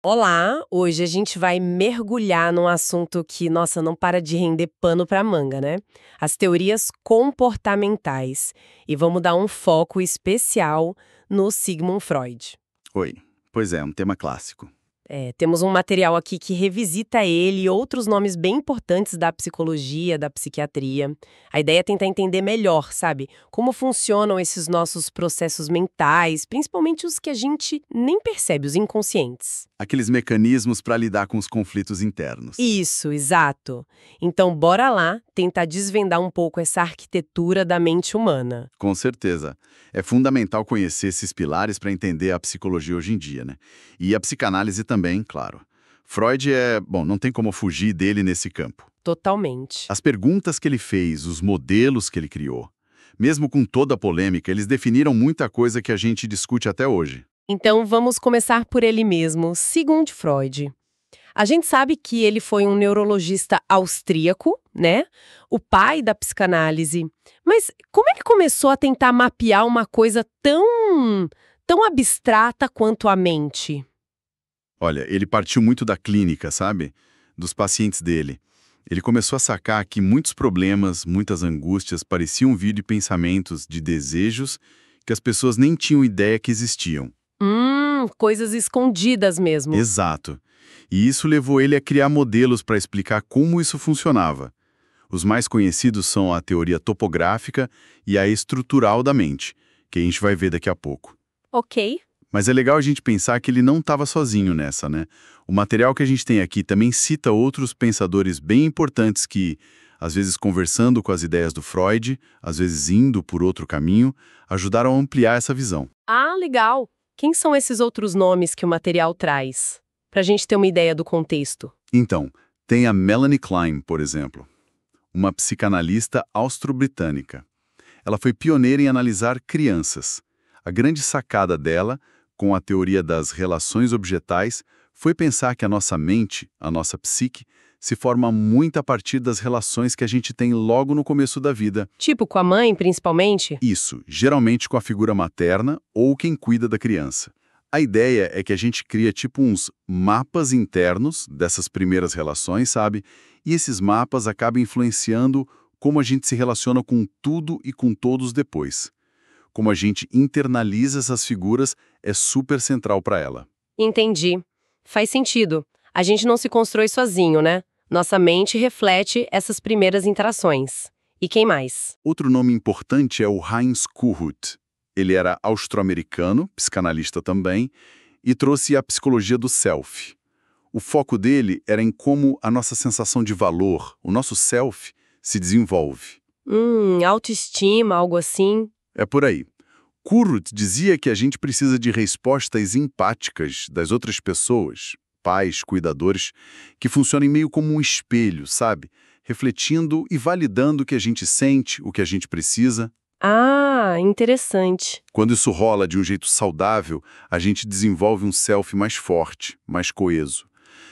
Olá, hoje a gente vai mergulhar num assunto que, nossa, não para de render pano pra manga, né? As teorias comportamentais. E vamos dar um foco especial no Sigmund Freud. Oi. Pois é, um tema clássico. Temos um material aqui que revisita ele e outros nomes bem importantes da psicologia, da psiquiatria. A ideia é tentar entender melhor, sabe? Como funcionam esses nossos processos mentais, principalmente os que a gente nem percebe, os inconscientes. Aqueles mecanismos para lidar com os conflitos internos. Isso, exato. Então, bora lá tentar desvendar um pouco essa arquitetura da mente humana. Com certeza. É fundamental conhecer esses pilares para entender a psicologia hoje em dia, né? E a psicanálise também, claro. Freud não tem como fugir dele nesse campo. Totalmente. As perguntas que ele fez, os modelos que ele criou, mesmo com toda a polêmica, eles definiram muita coisa que a gente discute até hoje. Então, vamos começar por ele mesmo, Sigmund Freud. A gente sabe que ele foi um neurologista austríaco, né? O pai da psicanálise. Mas como ele começou a tentar mapear uma coisa tão abstrata quanto a mente? Olha, ele partiu muito da clínica, sabe? Dos pacientes dele. Ele começou a sacar que muitos problemas, muitas angústias pareciam vir de pensamentos, de desejos que as pessoas nem tinham ideia que existiam. Coisas escondidas mesmo. Exato. E isso levou ele a criar modelos para explicar como isso funcionava. Os mais conhecidos são a teoria topográfica e a estrutural da mente, que a gente vai ver daqui a pouco. Ok. Mas é legal a gente pensar que ele não estava sozinho nessa, né? O material que a gente tem aqui também cita outros pensadores bem importantes que, às vezes conversando com as ideias do Freud, às vezes indo por outro caminho, ajudaram a ampliar essa visão. Ah, legal. Quem são esses outros nomes que o material traz? Pra gente ter uma ideia do contexto. Então, tem a Melanie Klein, por exemplo, uma psicanalista austro-britânica. Ela foi pioneira em analisar crianças. A grande sacada dela, com a teoria das relações objetais, foi pensar que a nossa mente, a nossa psique, se forma muito a partir das relações que a gente tem logo no começo da vida. Tipo com a mãe, principalmente? Isso, geralmente com a figura materna ou quem cuida da criança. A ideia é que a gente cria tipo uns mapas internos dessas primeiras relações, sabe? E esses mapas acabam influenciando como a gente se relaciona com tudo e com todos depois. Como a gente internaliza essas figuras é super central para ela. Entendi. Faz sentido. A gente não se constrói sozinho, né? Nossa mente reflete essas primeiras interações. E quem mais? Outro nome importante é o Heinz Kohut. Ele era austro-americano, psicanalista também, e trouxe a psicologia do self. O foco dele era em como a nossa sensação de valor, o nosso self, se desenvolve. Autoestima, algo assim. É por aí. Kohut dizia que a gente precisa de respostas empáticas das outras pessoas, pais, cuidadores, que funcionem meio como um espelho, sabe? Refletindo e validando o que a gente sente, o que a gente precisa. Ah, interessante. Quando isso rola de um jeito saudável, a gente desenvolve um self mais forte, mais coeso.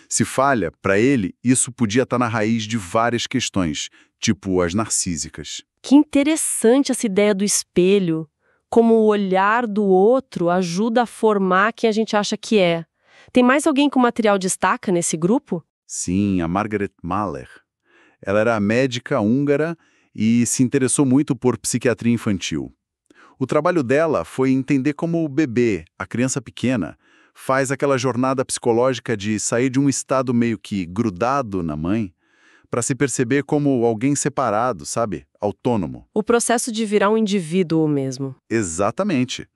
Se falha, para ele, isso podia estar na raiz de várias questões, tipo as narcísicas. Que interessante essa ideia do espelho. Como o olhar do outro ajuda a formar quem a gente acha que é. Tem mais alguém que o material destaca nesse grupo? Sim, a Margaret Mahler. Ela era médica húngara e se interessou muito por psiquiatria infantil. O trabalho dela foi entender como o bebê, a criança pequena, faz aquela jornada psicológica de sair de um estado meio que grudado na mãe para se perceber como alguém separado, sabe? Autônomo. O processo de virar um indivíduo mesmo. Exatamente.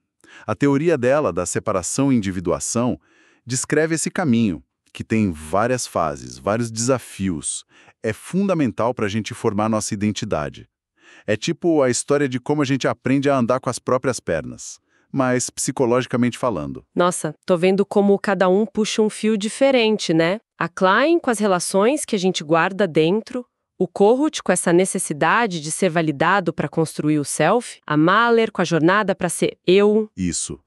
A teoria dela da separação e individuação descreve esse caminho, que tem várias fases, vários desafios. É fundamental para a gente formar nossa identidade. É tipo a história de como a gente aprende a andar com as próprias pernas, mas psicologicamente falando. Nossa, tô vendo como cada um puxa um fio diferente, né? A Klein com as relações que a gente guarda dentro, o Kohut com essa necessidade de ser validado para construir o self, a Mahler com a jornada para ser eu. Isso.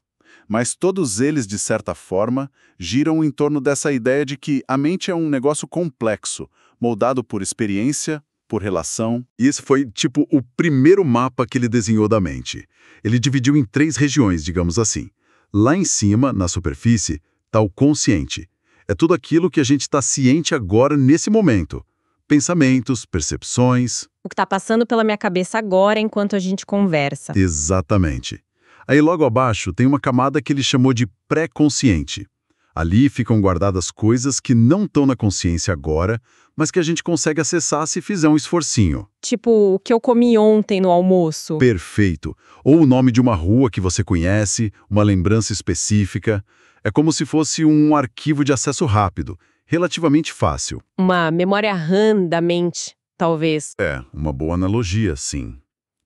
Mas todos eles, de certa forma, giram em torno dessa ideia de que a mente é um negócio complexo, moldado por experiência, por relação. E esse foi, tipo, o primeiro mapa que ele desenhou da mente. Ele dividiu em 3 regiões, digamos assim. Lá em cima, na superfície, está o consciente. É tudo aquilo que a gente está ciente agora, nesse momento. Pensamentos, percepções. O que está passando pela minha cabeça agora enquanto a gente conversa. Exatamente. Aí logo abaixo tem uma camada que ele chamou de pré-consciente. Ali ficam guardadas coisas que não estão na consciência agora, mas que a gente consegue acessar se fizer um esforcinho. Tipo, o que eu comi ontem no almoço. Perfeito. Ou o nome de uma rua que você conhece, uma lembrança específica. É como se fosse um arquivo de acesso rápido, relativamente fácil. Uma memória RAM da mente, talvez. É, uma boa analogia, sim.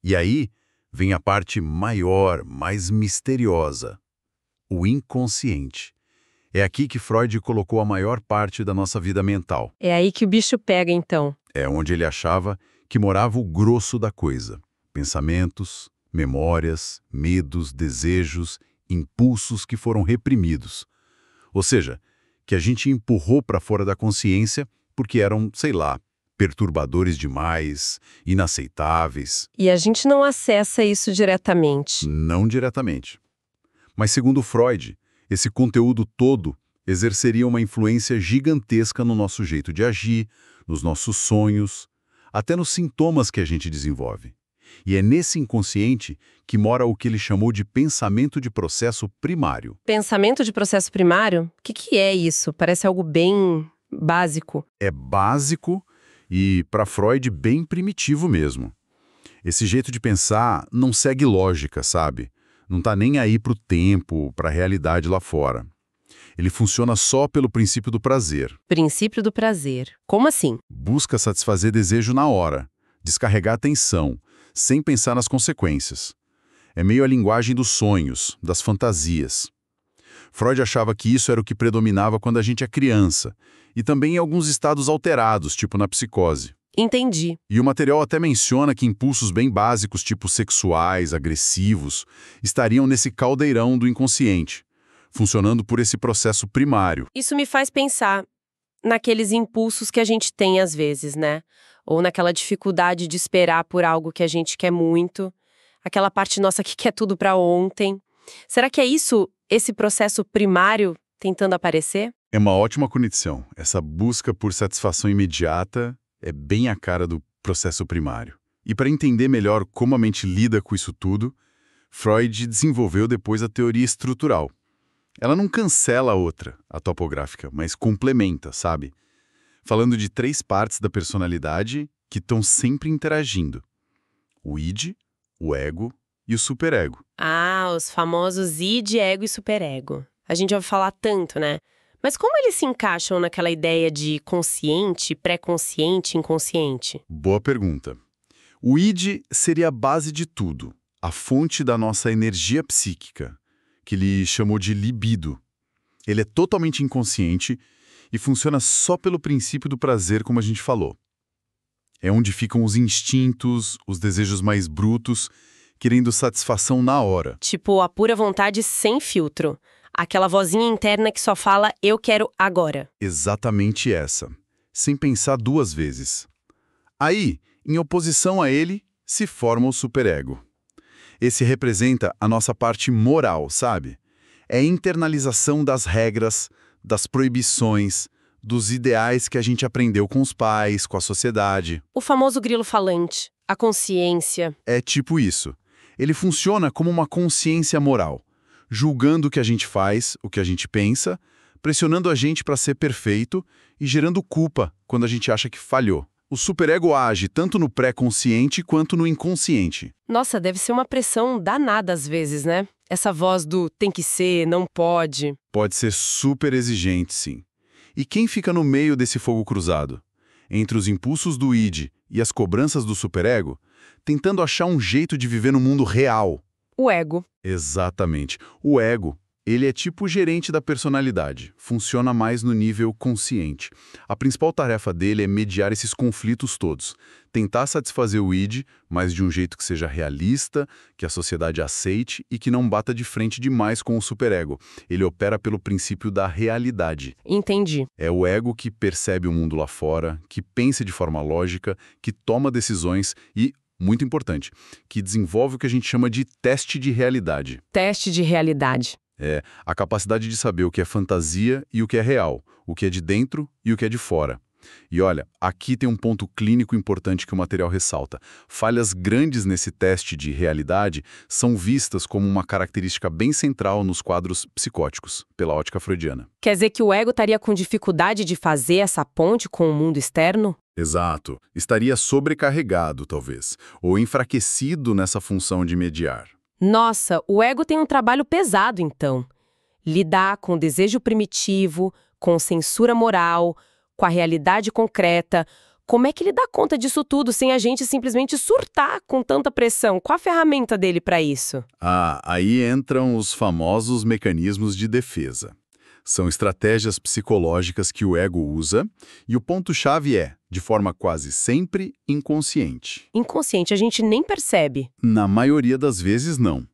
E aí vem a parte maior, mais misteriosa. O inconsciente. É aqui que Freud colocou a maior parte da nossa vida mental. É aí que o bicho pega, então. É onde ele achava que morava o grosso da coisa. Pensamentos, memórias, medos, desejos, impulsos que foram reprimidos. Ou seja, que a gente empurrou para fora da consciência porque eram, sei lá, perturbadores demais, inaceitáveis. E a gente não acessa isso diretamente. Não diretamente. Mas segundo Freud, esse conteúdo todo exerceria uma influência gigantesca no nosso jeito de agir, nos nossos sonhos, até nos sintomas que a gente desenvolve. E é nesse inconsciente que mora o que ele chamou de pensamento de processo primário. Pensamento de processo primário? O que é isso? Parece algo bem básico. É básico e, para Freud, bem primitivo mesmo. Esse jeito de pensar não segue lógica, sabe? Não está nem aí para o tempo, para a realidade lá fora. Ele funciona só pelo princípio do prazer. Princípio do prazer. Como assim? Busca satisfazer desejo na hora, descarregar a tensão, sem pensar nas consequências. É meio a linguagem dos sonhos, das fantasias. Freud achava que isso era o que predominava quando a gente é criança, e também em alguns estados alterados, tipo na psicose. Entendi. E o material até menciona que impulsos bem básicos, tipo sexuais, agressivos, estariam nesse caldeirão do inconsciente, funcionando por esse processo primário. Isso me faz pensar naqueles impulsos que a gente tem às vezes, né? Ou naquela dificuldade de esperar por algo que a gente quer muito, aquela parte nossa que quer tudo pra ontem. Será que é isso, esse processo primário tentando aparecer? É uma ótima conexão. Essa busca por satisfação imediata é bem a cara do processo primário. E para entender melhor como a mente lida com isso tudo, Freud desenvolveu depois a teoria estrutural. Ela não cancela a outra, a topográfica, mas complementa, sabe? Falando de 3 partes da personalidade que estão sempre interagindo. O id, o ego e o superego. Ah, os famosos id, ego e superego. A gente ouve falar tanto, né? Mas como eles se encaixam naquela ideia de consciente, pré-consciente, inconsciente? Boa pergunta. O id seria a base de tudo, a fonte da nossa energia psíquica, que ele chamou de libido. Ele é totalmente inconsciente e funciona só pelo princípio do prazer, como a gente falou. É onde ficam os instintos, os desejos mais brutos, querendo satisfação na hora. Tipo, a pura vontade sem filtro. Aquela vozinha interna que só fala, eu quero agora. Exatamente essa, sem pensar 2 vezes. Aí, em oposição a ele, se forma o superego. Esse representa a nossa parte moral, sabe? É a internalização das regras, das proibições, dos ideais que a gente aprendeu com os pais, com a sociedade. O famoso grilo falante, a consciência. É tipo isso. Ele funciona como uma consciência moral, julgando o que a gente faz, o que a gente pensa, pressionando a gente para ser perfeito e gerando culpa quando a gente acha que falhou. O superego age tanto no pré-consciente quanto no inconsciente. Nossa, deve ser uma pressão danada às vezes, né? Essa voz do tem que ser, não pode. Pode ser super exigente, sim. E quem fica no meio desse fogo cruzado? Entre os impulsos do id e as cobranças do superego, tentando achar um jeito de viver no mundo real. O ego. Exatamente. O ego, ele é tipo o gerente da personalidade, funciona mais no nível consciente. A principal tarefa dele é mediar esses conflitos todos, tentar satisfazer o id, mas de um jeito que seja realista, que a sociedade aceite e que não bata de frente demais com o superego. Ele opera pelo princípio da realidade. Entendi. É o ego que percebe o mundo lá fora, que pensa de forma lógica, que toma decisões e, muito importante, que desenvolve o que a gente chama de teste de realidade. Teste de realidade. É a capacidade de saber o que é fantasia e o que é real, o que é de dentro e o que é de fora. E olha, aqui tem um ponto clínico importante que o material ressalta. Falhas grandes nesse teste de realidade são vistas como uma característica bem central nos quadros psicóticos, pela ótica freudiana. Quer dizer que o ego estaria com dificuldade de fazer essa ponte com o mundo externo? Exato. Estaria sobrecarregado, talvez, ou enfraquecido nessa função de mediar. Nossa, o ego tem um trabalho pesado, então. Lidar com o desejo primitivo, com censura moral, com a realidade concreta. Como é que ele dá conta disso tudo sem a gente simplesmente surtar com tanta pressão? Qual a ferramenta dele para isso? Ah, aí entram os famosos mecanismos de defesa. São estratégias psicológicas que o ego usa, e o ponto-chave é, de forma quase sempre, inconsciente. Inconsciente, a gente nem percebe. Na maioria das vezes, não.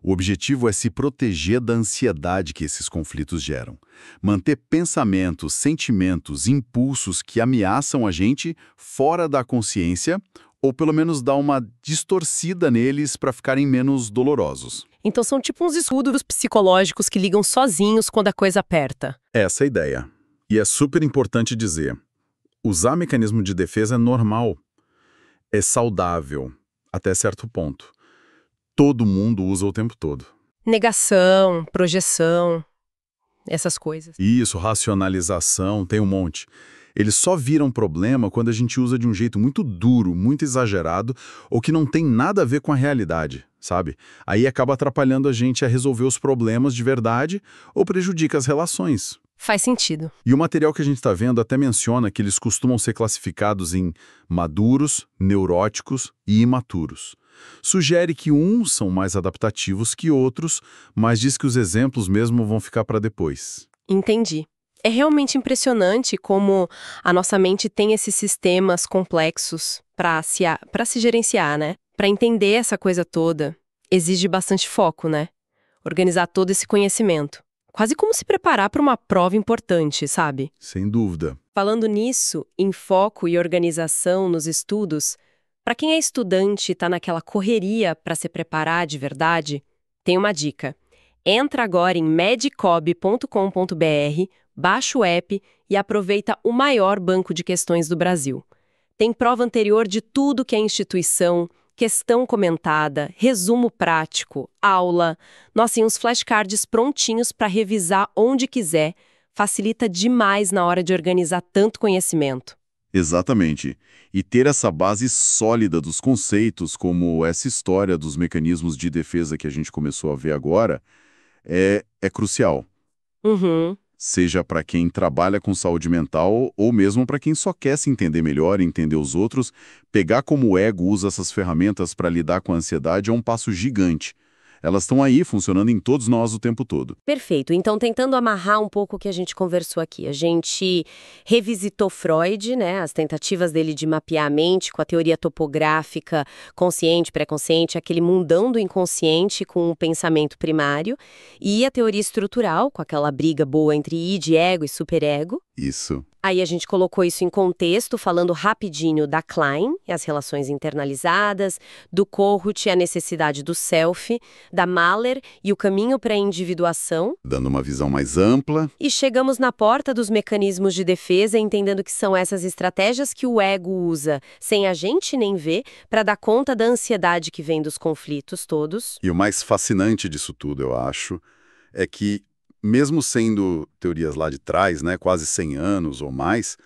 O objetivo é se proteger da ansiedade que esses conflitos geram. Manter pensamentos, sentimentos, impulsos que ameaçam a gente fora da consciência, ou pelo menos dar uma distorcida neles para ficarem menos dolorosos. Então são tipo uns escudos psicológicos que ligam sozinhos quando a coisa aperta. Essa é a ideia. E é super importante dizer, usar mecanismo de defesa é normal. É saudável, até certo ponto. Todo mundo usa o tempo todo. Negação, projeção, essas coisas. Isso, racionalização, tem um monte. Eles só viram problema quando a gente usa de um jeito muito duro, muito exagerado, ou que não tem nada a ver com a realidade, sabe? Aí acaba atrapalhando a gente a resolver os problemas de verdade ou prejudica as relações. Faz sentido. E o material que a gente está vendo até menciona que eles costumam ser classificados em maduros, neuróticos e imaturos. Sugere que uns são mais adaptativos que outros, mas diz que os exemplos mesmo vão ficar para depois. Entendi. É realmente impressionante como a nossa mente tem esses sistemas complexos para se gerenciar, né? Para entender essa coisa toda, exige bastante foco, né? Organizar todo esse conhecimento. Quase como se preparar para uma prova importante, sabe? Sem dúvida. Falando nisso, em foco e organização nos estudos, para quem é estudante e está naquela correria para se preparar de verdade, tem uma dica. Entra agora em medicob.com.br, baixa o app e aproveita o maior banco de questões do Brasil. Tem prova anterior de tudo que é instituição, questão comentada, resumo prático, aula, nossa, e uns flashcards prontinhos para revisar onde quiser. Facilita demais na hora de organizar tanto conhecimento. Exatamente. E ter essa base sólida dos conceitos, como essa história dos mecanismos de defesa que a gente começou a ver agora, é crucial. Uhum. Seja para quem trabalha com saúde mental ou mesmo para quem só quer se entender melhor, entender os outros, pegar como o ego usa essas ferramentas para lidar com a ansiedade é um passo gigante. Elas estão aí, funcionando em todos nós o tempo todo. Perfeito. Então, tentando amarrar um pouco o que a gente conversou aqui. A gente revisitou Freud, né, as tentativas dele de mapear a mente com a teoria topográfica, consciente, pré-consciente, aquele mundão do inconsciente com o pensamento primário, e a teoria estrutural, com aquela briga boa entre id, ego e superego. Isso. Aí a gente colocou isso em contexto, falando rapidinho da Klein e as relações internalizadas, do Kohut e a necessidade do self, da Mahler e o caminho para a individuação. Dando uma visão mais ampla. E chegamos na porta dos mecanismos de defesa, entendendo que são essas estratégias que o ego usa, sem a gente nem ver, para dar conta da ansiedade que vem dos conflitos todos. E o mais fascinante disso tudo, eu acho, é que mesmo sendo teorias lá de trás, né, quase 100 anos ou mais,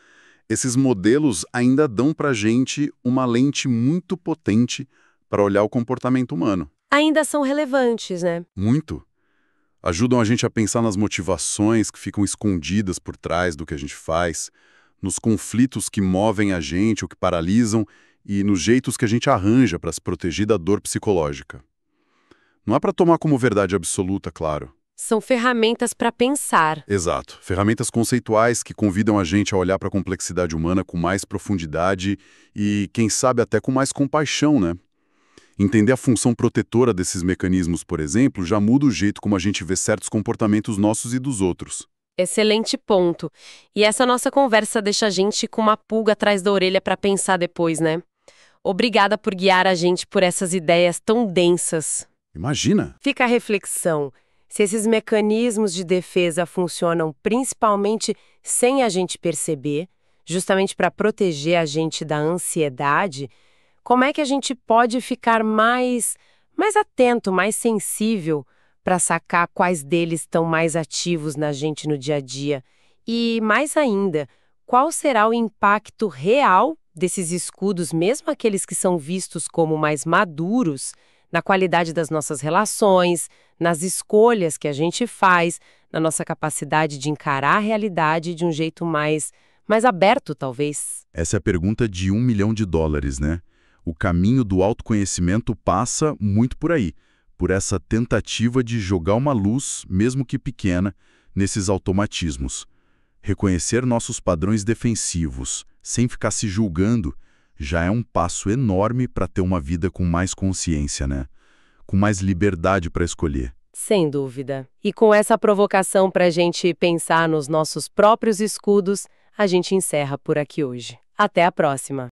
esses modelos ainda dão para a gente uma lente muito potente para olhar o comportamento humano. Ainda são relevantes, né? Muito. Ajudam a gente a pensar nas motivações que ficam escondidas por trás do que a gente faz, nos conflitos que movem a gente ou que paralisam e nos jeitos que a gente arranja para se proteger da dor psicológica. Não é para tomar como verdade absoluta, claro. São ferramentas para pensar. Exato. Ferramentas conceituais que convidam a gente a olhar para a complexidade humana com mais profundidade e, quem sabe, até com mais compaixão, né? Entender a função protetora desses mecanismos, por exemplo, já muda o jeito como a gente vê certos comportamentos nossos e dos outros. Excelente ponto. E essa nossa conversa deixa a gente com uma pulga atrás da orelha para pensar depois, né? Obrigada por guiar a gente por essas ideias tão densas. Imagina! Fica a reflexão. Se esses mecanismos de defesa funcionam principalmente sem a gente perceber, justamente para proteger a gente da ansiedade, como é que a gente pode ficar mais atento, mais sensível para sacar quais deles estão mais ativos na gente no dia a dia? E, mais ainda, qual será o impacto real desses escudos, mesmo aqueles que são vistos como mais maduros, na qualidade das nossas relações, nas escolhas que a gente faz, na nossa capacidade de encarar a realidade de um jeito mais aberto, talvez? Essa é a pergunta de $1 milhão, né? O caminho do autoconhecimento passa muito por aí, por essa tentativa de jogar uma luz, mesmo que pequena, nesses automatismos. Reconhecer nossos padrões defensivos, sem ficar se julgando, já é um passo enorme para ter uma vida com mais consciência, né? Com mais liberdade para escolher. Sem dúvida. E com essa provocação para a gente pensar nos nossos próprios escudos, a gente encerra por aqui hoje. Até a próxima!